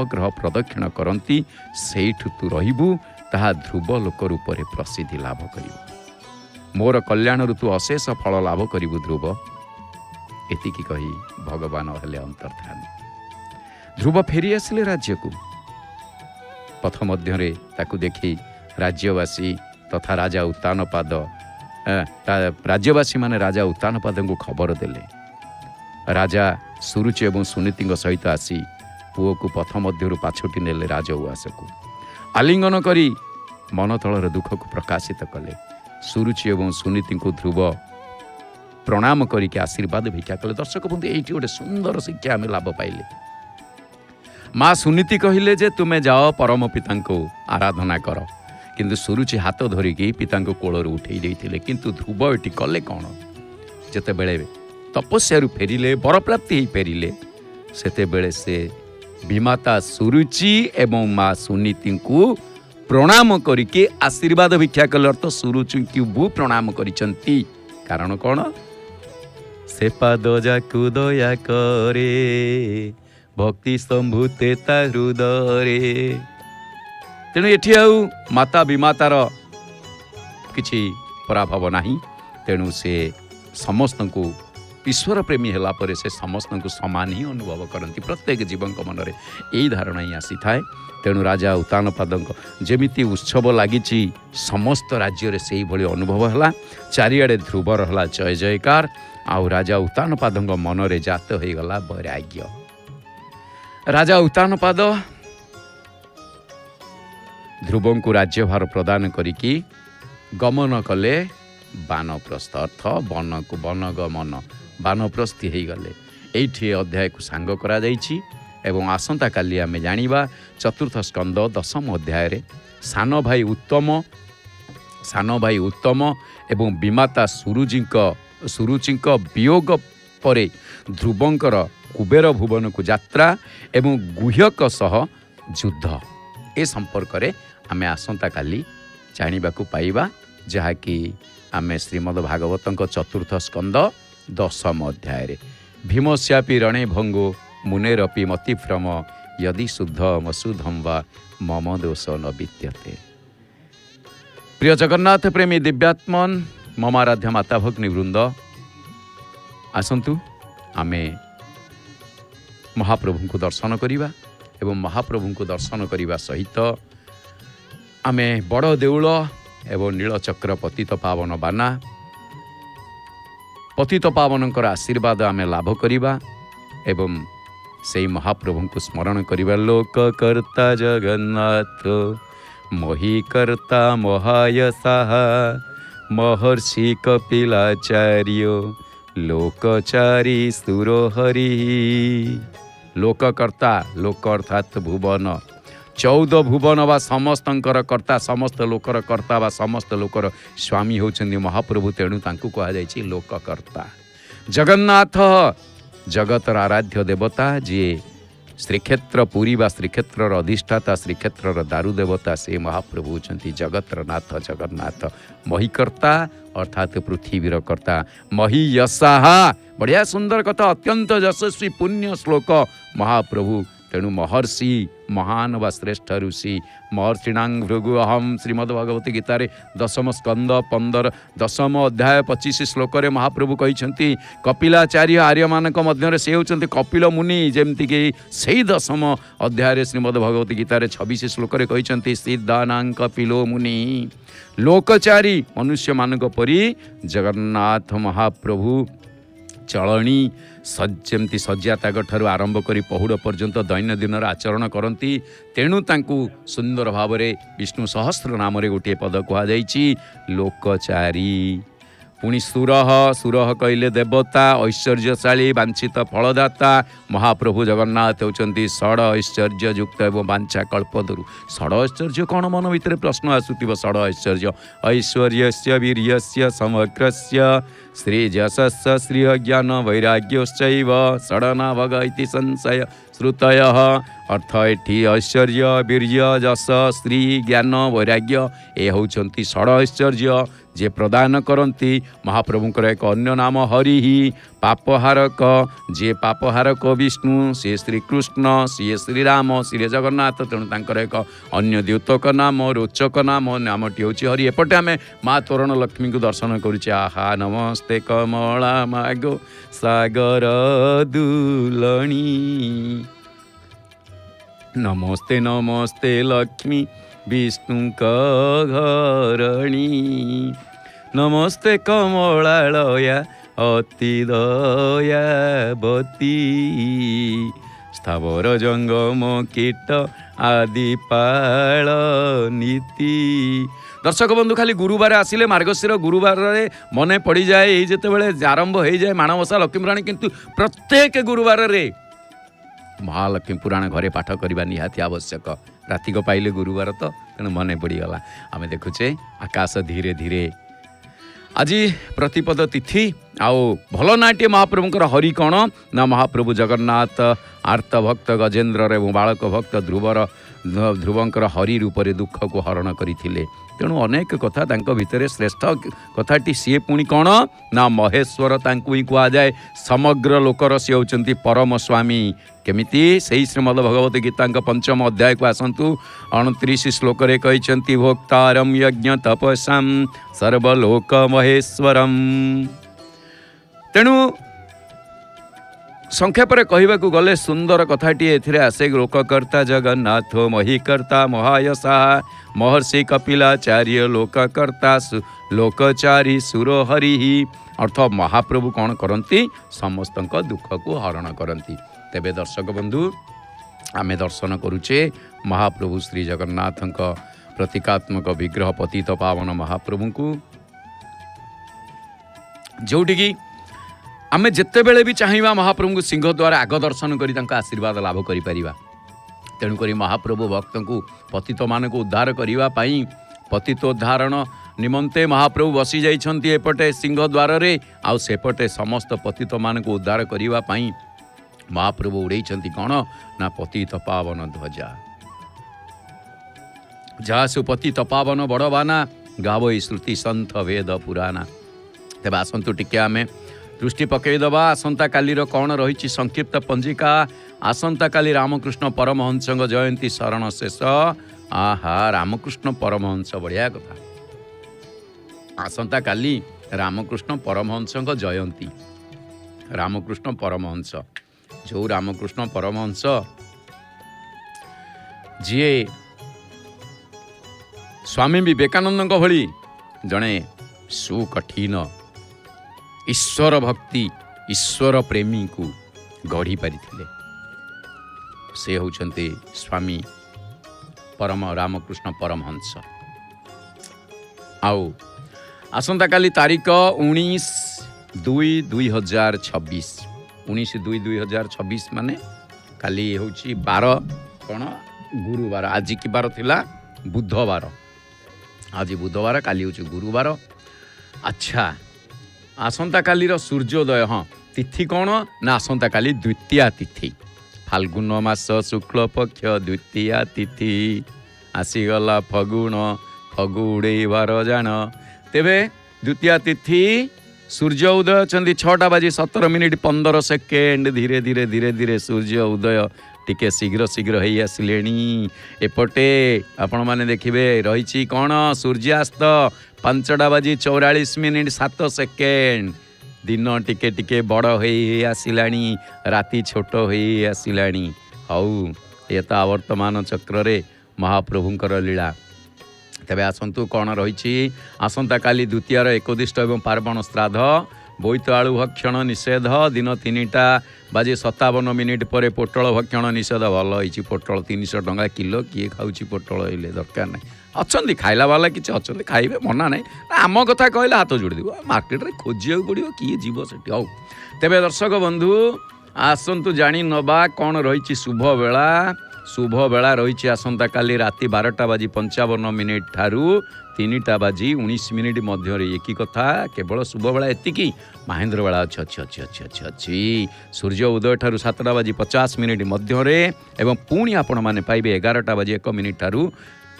ग्रह प्रदक्षिण करती सेठु तू रहिबु ताहा ध्रुव लोक रूप में प्रसिद्धि लाभ करिबु। मोर कल्याण तू अशेष फल लाभ करिबु ध्रुव। एतिकी कही भगवान हेले अंतर्धान। ध्रुव फेरी आसिले राज्य को। पथ मध्य ताकू देखी राज्यवासी तथा राजा उत्तानपाद राज्यवासी माने राजा उत्तानपाद को खबर देले। राजा सुरुचि एवं सुनीति सहित आसी पुओ को पथ मध्य पाछोटी नेले राजउआस को। आलिंगन करी मन तलर दुख को प्रकाशित कले। सुरुचि एवं सुनीति को ध्रुव प्रणाम करके आशीर्वाद भिक्षा कले। दर्शक बंधु ये गोटे सुंदर शिक्षा आम लाभ पाइले। माँ सुनीति कहले जे तुमे जाओ परम पिता को आराधना कर, किंतु सुरुचि हाथ धरिकी पिता कोलर उठे देते। किंतु ध्रुव ये कले कौन? जिते बेले तपस्या फेरिले बरप्राप्ति फेरिले सेते से विमाता सुरुचि एवं माँ सुनीति को प्रणाम करके आशीर्वाद भिक्षा कले। अर्थ सुरुचि को प्रणाम करिसंती। कारण कौन? से पाद जाकु दया करे भक्ति संभूते ता हृदय। तेणु एठी आउ माता विमातार किछि पराभव नाही। तेणु से समस्त को ईश्वर प्रेमी होला परे से समस्त को समान ही अनुभव करती। प्रत्येक जीवन मन में यही धारणा ही आसी थाए। तेणु राजा उत्तानपाद जेमिति उत्सव लगी समस्त राज्य से भली अनुभव है। चारिआडे ध्रुव रहा जय जयकार। आउ राजा उत्तानपाद मन रे जात हो गला वैराग्य। राजा उत्तानपाद ध्रुव को राज्यभार प्रदान करिकी गमन कले बानप्रस्थ। अर्थ वन को वनगमन बानप्रस्थी हो गले। ये अध्याय को सांग करा जाइछि एवं आसंता काली आमे जानिबा चतुर्थ स्कंद 10 अध्याय रे सानो भाई उत्तम एवं विमाता सुरुचिंक वियोग परे ध्रुवंकर कुबेर भुवन को यात्रा एवं गुह्यक सह युद्ध ए संपर्क रे आमे आसंता काली जानिबा को पाइबा। जहाँकि आमे श्रीमद् भागवतंक चतुर्थ स्कंद 10 अध्याय रे भीमस्यापि रणे भंगो मुनेरपि मतिभ्रम यदि शुद्ध मसुधम वा मम दोष न विद्यते। प्रिय जगन्नाथ प्रेमी दिव्यात्मन मम आराध्य माता भगिनी वृंद आसंतु आमे महाप्रभु को दर्शन करिबा एवं महाप्रभु को दर्शन करने सहित आमे बड़ देउल एवं नीलचक्र पतित पावन बाना पतित पावनकर आशीर्वाद आमे लाभ करिबा एवं से महाप्रभु को स्मरण करिबा। लोक कर्ता जगन्नाथ मोहि कर्ता महायसाः महर्षि कपिलाचार्य लोकचारी सुरहरि। लोककर्ता लोक अर्थात भुवन 14 भुवन वा समस्तंकर कर्ता समस्त लोकर कर्ता वा समस्त लोकर स्वामी होचंदी महाप्रभु। तेणु तांकु कहा जायछि लोककर्ता। जगन्नाथ जगतर आराध्य देवता जी श्रीक्षेत्र पुरी वा श्रीक्षेत्र अधिष्ठाता श्रीक्षेत्र दारु देवता से महाप्रभु होचंती जगतर नाथ जगन्नाथ। महिकर्ता अर्थात पृथ्वीर कर्ता। मही यशाः बढ़िया सुंदर कथा अत्यंत यशस्वी पुण्य श्लोक महाप्रभु। तेणु महर्षि महान वा श्रेष्ठ ऋषि महर्षिणांग भृगु अहम श्रीमद्भगवती गीतार 10 स्कंद 15 10 अध्याय 25 श्लोक रे महाप्रभु कहिसंती कपिलाचार्य आर्य मानक मध्य से होचंती कपिल मुनि। जेमती कि सेही 10 अध्याय श्रीमद्भगवती गीतार 26 श्लोक रे कहिसंती सिद्धानां कपिलो मुनि। लोकचारी मनुष्य मानक परी जगन्नाथ महाप्रभु चलणी जमती सज्जा त्याग ठारू आरंभ करी पहुड़ पर्यंत दैनंदिन आचरण करती। तेणु तांकु सुंदर भाव में विष्णु सहस्र नाम गोटे पद कहुई लोकचारी। पुणी सुरह सुरह कहले देवता ऐश्वर्यशाली वांछित फलदाता। महाप्रभु जगन्नाथ होचंती षड ऐश्वर्य युक्त एवं वांछा कल्पतरु। षड ऐश्वर्य कौन मन भितर प्रश्न आसुथिबो। षड ऐश्वर्य ऐश्वर्यस्य वीर्यस्य समग्रस्य श्रीजसस्य श्रीज्ञान वैराग्योश्चैव षडना भग इति संशय श्रुतयः अर्थ एठी ऐश्वर्य वीर्य जस श्री ज्ञान वैराग्य ए होउछंती षड ऐश्वर्य जे प्रदान करती। महाप्रभुंकर एक अन्य नाम हरि पापहारक जे पापहारक विष्णु सी श्रीकृष्ण सी श्रीराम श्री जगन्नाथ। तेणु तांकर एक अन्य द्योतक नाम रोचक नामटी हूँ हरि। एपटे आम माँ तोरण लक्ष्मी को दर्शन करुचे। आहा नमस्ते कमला मागो सागर दुलणी नमस्ते नमस्ते लक्ष्मी विष्णु घरणी नमस्ते कमलालया अति दयावती स्थावर जंगम कीट आदि पाल नीति। दर्शक बंधु खाली गुरुवार आसिले मार्गशीर गुरुवार मन पड़ जाए जितेबाला आरंभ हो जाए माणबसा लक्ष्मीपुराण किंतु प्रत्येक गुरुवार रे महालक्ष्मी पुराण घरे पाठ करवा निहाती आवश्यक। रातिक पाइले गुरुवार तो तेणु मन पड़गला। आम देखुचे आकाश धीरे धीरे आज प्रतिपद तिथि आओ भल नाट्य महाप्रभुंकर हरि कौन ना महाप्रभु जगन्नाथ आर्त भक्त गजेन्द्र एवं बालक भक्त ध्रुवंकर हरि रूपरे दुख को हरण करथिले। तेणु अनेक कथा तांको भितर श्रेष्ठ कथाटी सी पुणी कौन ना महेश्वर तांकु ही कहा जाए समग्र लोकर सी होचंती परम स्वामी। केमिति सही श्रीमद भगवत गीता पंचम अध्याय को आसतु 29 श्लोक रे कहिसंती भोक्तारम यज्ञ तपसाम सर्वलोक महेश्वरम। तेणु संक्षेप कहवाकू गले सुंदर कथाटी एथिरे आसे लोककर्ता जगन्नाथ महीकर्ता महायशा महर्षि कपिलाचार्य लोककर्ता लोकचारी सुर हरि। अर्थ महाप्रभु कौन करती समस्त दुख को हरण करती। तेबे दर्शक बंधु आमे दर्शन करुचे महाप्रभु श्री जगन्नाथ प्रतीकात्मक विग्रह पतित पावन महाप्रभु को जोटिकी आमे जिते बेले भी चाहिए महाप्रभु को सिंह द्वारा आग दर्शन करी आशीर्वाद लाभ करिपरिबा। तेणुक महाप्रभु भक्त को पतित मान को उद्धार करने पतितोद्धारण निमंते महाप्रभु बसी जाइछन्ति एपटे सिंह द्वार रे आउ सेपटे समस्त पतित मान को उद्धार करने महाप्रभु उड़ेइछन्ति कौन ना पतित पावन ध्वजा। जासु पतित पावन बड़बाना गावई श्रुति संथ वेद पुराना। तेबे आसंतु टिके आमे दृष्टि पकईदबा आसंता कालीर कौन रही संक्षिप्त पंजिका। आसंता काली रामकृष्ण परमहंस जयंती शरण शेष। आहा रामकृष्ण परमहंस बढ़िया कथा। आसंता काली रामकृष्ण परमहंस जयंती। रामकृष्ण परमहंस जो रामकृष्ण परमहंस जी स्वामी विवेकानंद भली जड़े सुकठिन ईश्वर भक्ति ईश्वर प्रेमी को गढ़ी पारी से होचंते स्वामी परम रामकृष्ण परमहंस। आओ आसंता काली तारीख 19/2/2026 19/2/2026 माने काली होची 12 कौन गुरुवार। आज की बार थिला बुधवार। आज बुधवार काली होची गुरुवार। अच्छा आसंता कालीर सूर्योदय हाँ तिथि कौन ना आसंता काली द्वितीया तिथि फाल्गुन मास शुक्ल पक्ष द्वितीया तिथि आसीगला फगुण फगु उड़ेबार जान। तेबे द्वितीया तिथि सूर्य उदय चंदी 6:17:15 धीरे धीरे धीरे धीरे सूर्य उदय टिके शीघ्र शीघ्र ही आसिले। एपटे आपण माने देखिबे रही कौन सूर्यास्त 5:44:07 दिन टिके टिके बड़ हो आसिलानी राति छोट हो आसिलानी। हऊ ये तो आवर्तमान चक्र रे महाप्रभुंकर लीला। तेबे आसंतु कौन रही आसंता काली द्वितीयार एकोदिष्ट एवं पार्वण श्राद्ध बोईतालु भक्षण निषेध दिन 3:57 पर पोटल भक्षण निषेध। भल होती पोटल 300 टंका किलो किए खाऊँ पोटल इले दरकार ना अच्छा खाइला वाला किसी अच्छा खाइबे मना ना आम कथा कहले हाथ जोड़ी देव मार्केट रे खोजिया पड़ो किए जीव से। हौ तेबे दर्शक बंधु आसंतु जानी नबा कौन रही शुभ बेला शुभ बेला रही आसंता काली राति 12:55 ठारू 3:19 मध्य एक कथा केवल शुभ बेला एतिकी महेंद्र बेला अच्छी अच्छी अच्छी अच्छी अच्छी अच्छी सूर्य उदय ठारू 7:50 मध्य एवं पुणी आपण मैंने पाइबे 11:01 ठारू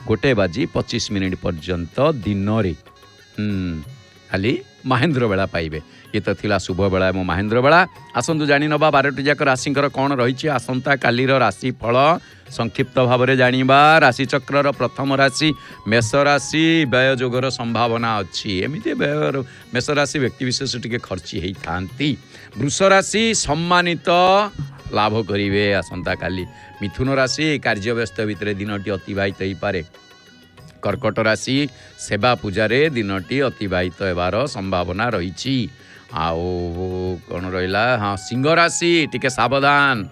1:25 पर्यंत दिन रे खाली महेंद्र बेला पाइबे। ये तो थिला शुभ बेला एवं महेंद्र बेला। आसतु जानी नवा 12टी जाक राशिंकर कौन रही आसंता कालीर राशि फल संक्षिप्त भाव में जानिबा। राशि चक्र प्रथम राशि मेष राशि व्यय जोगर संभावना अच्छी एमती व्यय मेष राशि व्यक्तिशेष टी खर्ची होई थांती। वृष राशि सम्मानित लाभ करिवे आसंता काली। मिथुन राशि कार्य व्यस्त भितर दिनटी अतिबाहित हो पारे। कर्कट राशि सेवा पूजारे दिनटी अतिबाहित होबार संभावना रही। आउ कौन रहा हाँ सिंह राशि टिके सावधान।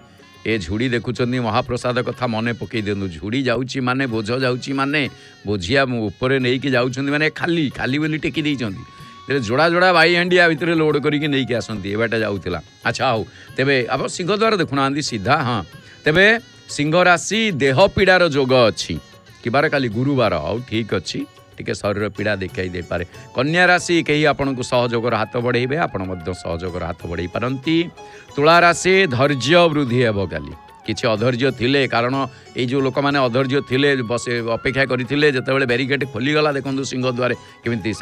ए झुड़ी देखुं महाप्रसाद कथा मन पकई दिंतु। झुड़ी जाऊँगी माने बोझ जाऊँगी माने बोझिया ऊपर नहीं कि जाऊँ माने खाली खाली बोली टेकी देते जोड़ा जोड़ा भाई हांडिया भितर लोड करके नहीं आसती एबाटा जाऊला। अच्छा हूँ तेबे आप सिंहद्वार देखुना सीधा हाँ तेबे सिंह राशि देह पीड़ार जोग अच्छी किबार काली गुरुवार आउ ठीक अच्छी टिके शरीर पीड़ा देखाई दे पारे। कन्या राशि कहीं आपन को सहयोगर हाथ बढ़ेबे आपण मध्य सहयोगर हाथ बढ़े पारंती। तुला राशि धैर्य वृद्धि हेब काली किछि अधैर्य थिले कारण ये जो लोक मैंने अधैर्य थिले बस अपेक्षा करते जिते बैरिकेड खोलीगला देखो सिंह द्वारे केमिति